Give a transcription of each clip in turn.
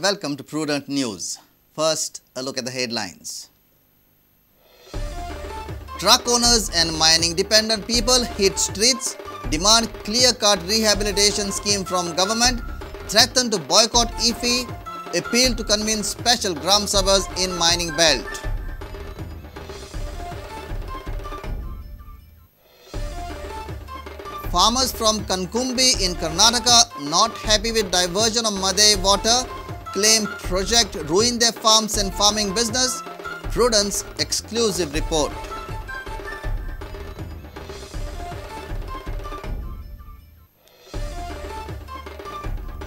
and welcome to Prudent News. First, a look at the headlines. Truck owners and mining-dependent people hit streets, demand clear-cut rehabilitation scheme from government, threaten to boycott IFFI, appeal to convene special Gram Sabhas in mining belt. Farmers from Kankumbi in Karnataka not happy with diversion of Madai water, claim project ruined their farms and farming business. Prudence exclusive report.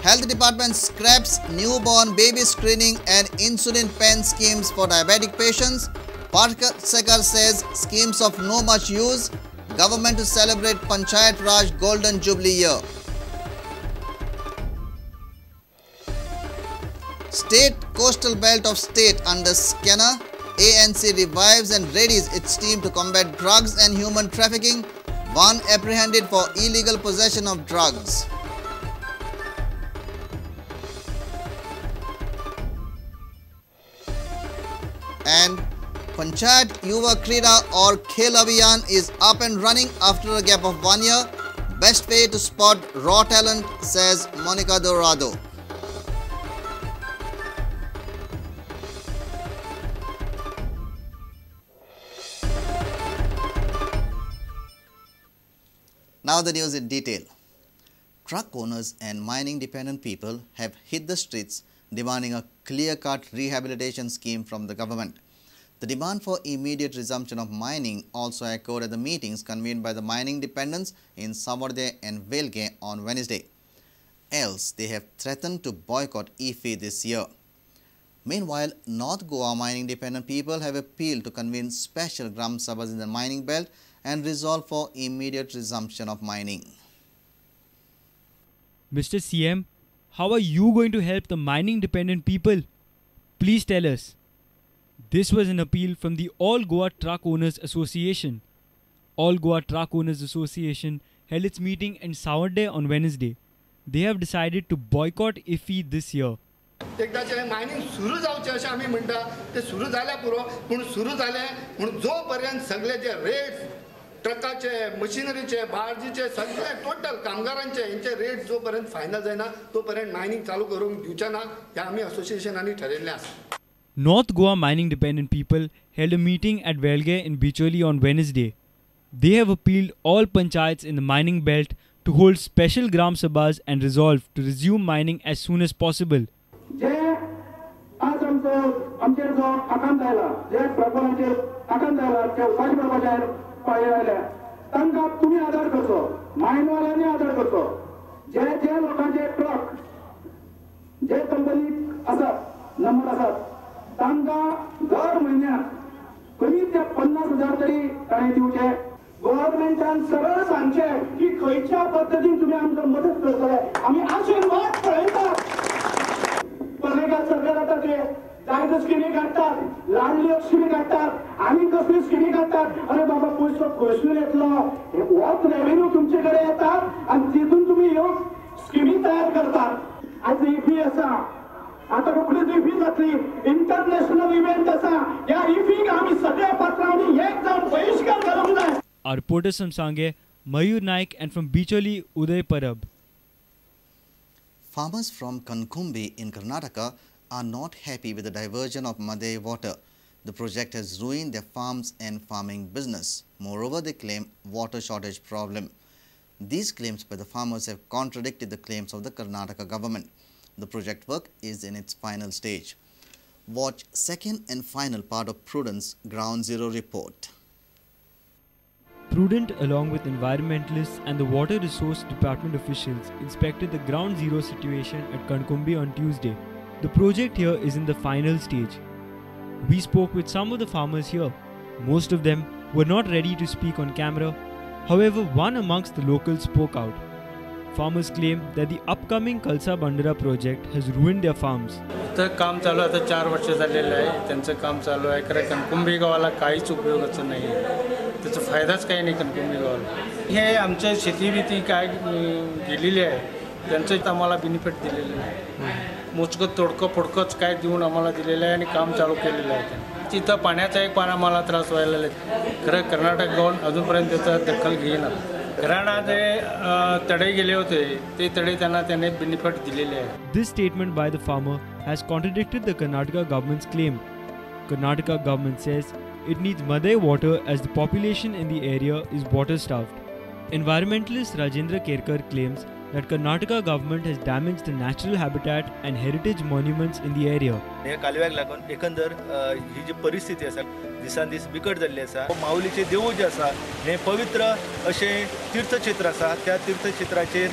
Health Department scraps newborn baby screening and insulin pen schemes for diabetic patients. Parkar says schemes of no much use. Government to celebrate Panchayat Raj Golden Jubilee year. State coastal belt of state under scanner. ANC revives and readies its team to combat drugs and human trafficking. One apprehended for illegal possession of drugs. And Panchayat Yuva Krida or Khel Abhiyan is up and running after a gap of 1 year. Best way to spot raw talent, says Monica Dorado. Now the news in detail. Truck owners and mining-dependent people have hit the streets demanding a clear-cut rehabilitation scheme from the government. The demand for immediate resumption of mining also echoed at the meetings convened by the mining dependents in Savarde and Velge on Wednesday. Else, they have threatened to boycott IFFI this year. Meanwhile, North Goa mining dependent people have appealed to convene special Gram Sabhas in the mining belt and resolve for immediate resumption of mining. Mr. CM, how are you going to help the mining dependent people? Please tell us. This was an appeal from the All Goa Truck Owners Association. All Goa Truck Owners Association held its meeting in Savarde on Wednesday. They have decided to boycott IFFI this year. एकदाचे mining सुरू जावचे अशें आमी म्हणटा ते सुरू जाल्या पुरो पूण सुरू जाले म्हणून जो पर्यंत सगळे जे रेट्स ट्रकाचे मशिनरीचे बार्जीचे सगळे टोटल कामगारांचे यांचे रेट जो पर्यंत फायनल जायना तो पर्यंत मायनिंग चालू करूंक दिवचे ना हे आमी असोसिएशनांनी ठरयल्लें आसा. North Goa mining dependent people held a meeting at Velge in Bicholi on Wednesday. They have appealed all panchayats in the mining belt to hold special Gram Sabhas and resolve to resume mining as soon as possible. तांकां दर म्हयन्याक कमी ते 50,000 तरी ताणें दिवचे. गव्हर्नमेंटान सरळ सांगचें की खंयच्या पद्दतीन तुमी आमकां मदत करतले. आमी आशीर्वाद पळयतात. पगार सरकार जाता ते जायत्यो स्किमी काडटात, लाडली स्किमी काडटात, आनी कसली स्किमी काडटात. अरे बाबा पयसो खंयसून येतलो होच रेव्हेन्यू तुमचे कडेन येता आनी तितून तुमी ह्यो स्किमी तयार करतात. आज IFFI आसा आता रोखडीच IFFI जातली इंटरनॅशनल इव्हेंट आसा या IFFIक आमी सगळ्या पात्रांनी एक जावन बहिष्कार घालूंक जाय. Our reporters from Sange, Mayur Naik, and from Bicholi, Uday Parab. Farmers from Kankumbi in Karnataka are not happy with the diversion of Madai water. The project has ruined their farms and farming business. Moreover, they claim water shortage problem. These claims by the farmers have contradicted the claims of the Karnataka government. The project work is in its final stage. Watch second and final part of Prudence Ground Zero report. Prudent, along with environmentalists and the Water Resource Department officials, inspected the Ground Zero situation at Kankumbi on Tuesday. The project here is in the final stage. We spoke with some of the farmers here. Most of them were not ready to speak on camera. However, one amongst the locals spoke out. Farmers claim that the upcoming Kalsa Bandara project has ruined their farms. तर काम चालू आता 4 वर्ष झालेलं आहे. त्यांचं काम चालू आहे. कारण कणकुंबी गावाला काहीच उपयोगाचं नाही आहे. त्याचा फायदाच काही नाही कणकुंबी गावाला. हे आमच्या शेती काय गेलेली आहे त्यांचं आम्हाला बेनिफिट दिलेलं नाही. मोजकं तोडकं फोडकंच काय देऊन आम्हाला दिलेलं आहे आणि काम चालू केलेलं आहे त्यांनी. तिथं पाण्याचा एक पान आम्हाला त्रास व्हायला लागला. खरं कर्नाटक गव्हर्नमेंट अजूनपर्यंत त्याचा दखल घेईना. घराणा जे तडे गेले होते ते तडे त्यांनी बेनिफिट दिलेले आहे. This statement by the farmer has contradicted the Karnataka government's claim. Karnataka government says it needs Madai water as the population in the area is water starved. Environmentalist Rajendra Kerkar claims that Karnataka government has damaged the natural habitat and heritage monuments in the area. हे कालव्याक लागून एकंदर ही जी परिस्थिती आसा दिसान दीस बिकट जाल्ली आसा. माऊलीचे देवूळ जे आसा हे पवित्र अशे तीर्थक्षेत्र आसा. त्या तीर्थक्षेत्राचेर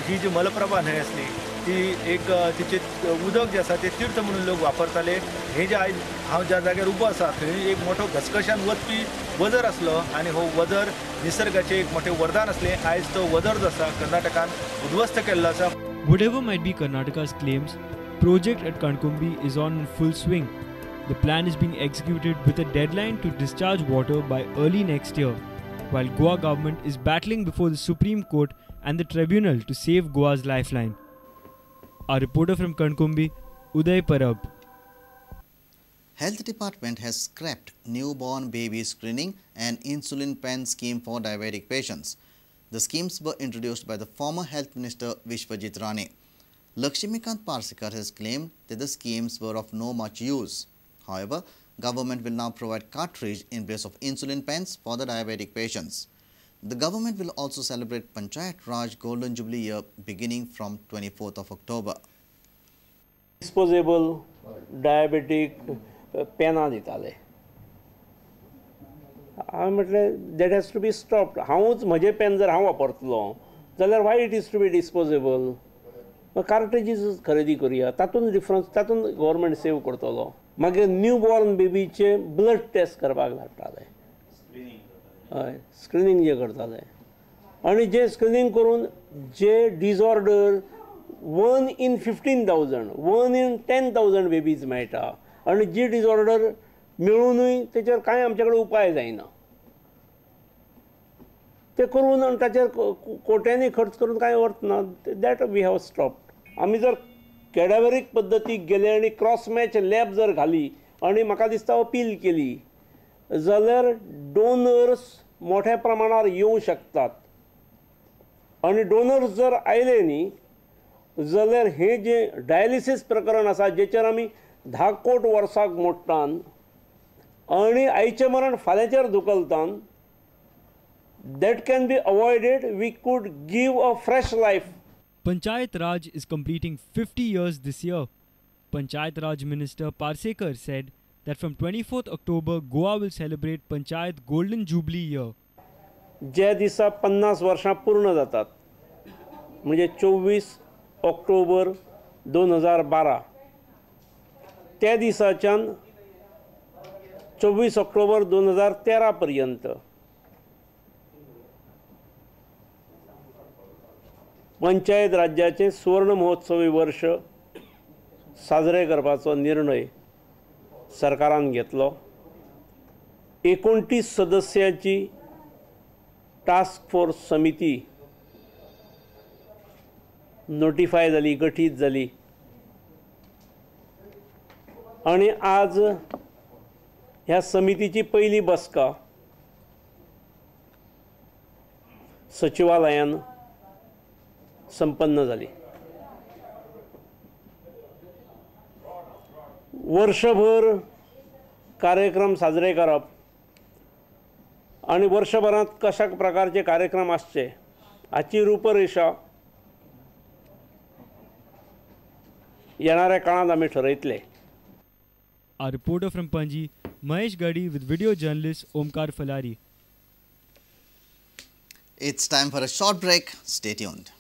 ही जी मलप्रभा न्हंय आसली ती एक तिचे उदक जे आसा ते तीर्थ म्हणून लोक वापरताले. हे जे आयज हांव ज्या जाग्यार उबो आसा थंय एक मोठो घसघशान वचपी वजर आसलो आनी हो वजर निसर्गाचें एक मोठें वरदान आसलें. आयज तो वजर जो आसा कर्नाटकान उद्ध्वस्त केल्लो आसा. Whatever might be Karnataka's claims, project at Kankumbi is on in full swing. The plan is being executed with a deadline to discharge water by early next year, while Goa government is battling before the Supreme Court and the tribunal to save Goa's lifeline. Our reporter from Kankumbi, Uday Parab. Health Department has scrapped newborn baby screening and insulin pen scheme for diabetic patients. The schemes were introduced by the former Health Minister Vishwajit Rane. Lakshmikant Parsekar has claimed that the schemes were of no much use. However, government will now provide cartridge in place of insulin pens for the diabetic patients. The government will also celebrate Panchayat Raj Golden Jubilee year beginning from 24th of October. Disposable diabetic पेनां दिताले. हांवें म्हटलें that has to be stopped. हांवूच म्हजें pen जर हांव वापरतलो जाल्यार why it is to be disposable. Cartridges खरेदी करुया. तातूंत डिफरन्स तातूंत गव्हर्मेंट सेव करतलो. मागीर न्यू बॉर्न बेबीचे ब्लड टेस्ट करपाक धाडटाले. हय स्क्रिनींग जे करताले आनी जे स्क्रिनींग करून जे डिजऑर्डर 1 in 15,000 1 in 10,000 बेबीज मेळटा आनी जी डिजऑर्डर मेळूनय तेचेर कांय आमचे कडेन उपाय जायना. ते करून आनी ताचेर कोट्यांनी खर्च करून कांय अर्थ ना. That we have stopped. आमी जर कॅडावरीक पद्दतीक गेले आनी क्रॉस मॅच लॅब जर घाली आनी म्हाका दिसता अपील केली जाल्यार डोनर्स मोठ्या प्रमाणावर येवं शकतात. आनी डोनर्स जर आयले न्ही जाल्यार हे जे डायलिसीस प्रकरण आसा जेचेर आमी 10 कोट वर्साक मोडटान आनी आयचें मरण फाल्यांचेर धुकलतान that can be avoided. We could give a fresh life. Panchayat Raj is completing 50 years this year. Panchayat Raj Minister Parsekar said that from 24th October, Goa will celebrate Panchayat Golden Jubilee year. ज्या दिसा 50 वर्सां पूर्ण जातात म्हणजे 24 October 2012 त्या दिसाच्यान 24 October 2013 पर्यंत पंचायत राज्याचे सुवर्ण महोत्सवी वर्ष साजरे करपाचो निर्णय सरकारान घेतलो. 29 सदस्याची टास्क फोर्स समिती नोटिफाय जाली, गठीत जाली आणि आज ह्या समितीची पहिली बसका सचिवालयान संपन्न जाली. वर्षभर कार्यक्रम साजरे करप आणि वर्षभरात कशा प्रकारचे कार्यक्रम आसचे हाची रूपरेषा येणाऱ्या काळात आम्ही ठरयतले. Our reporter from Panji, Mahesh Gadi, with video journalist Omkar Falari. It's time for a short break. Stay tuned.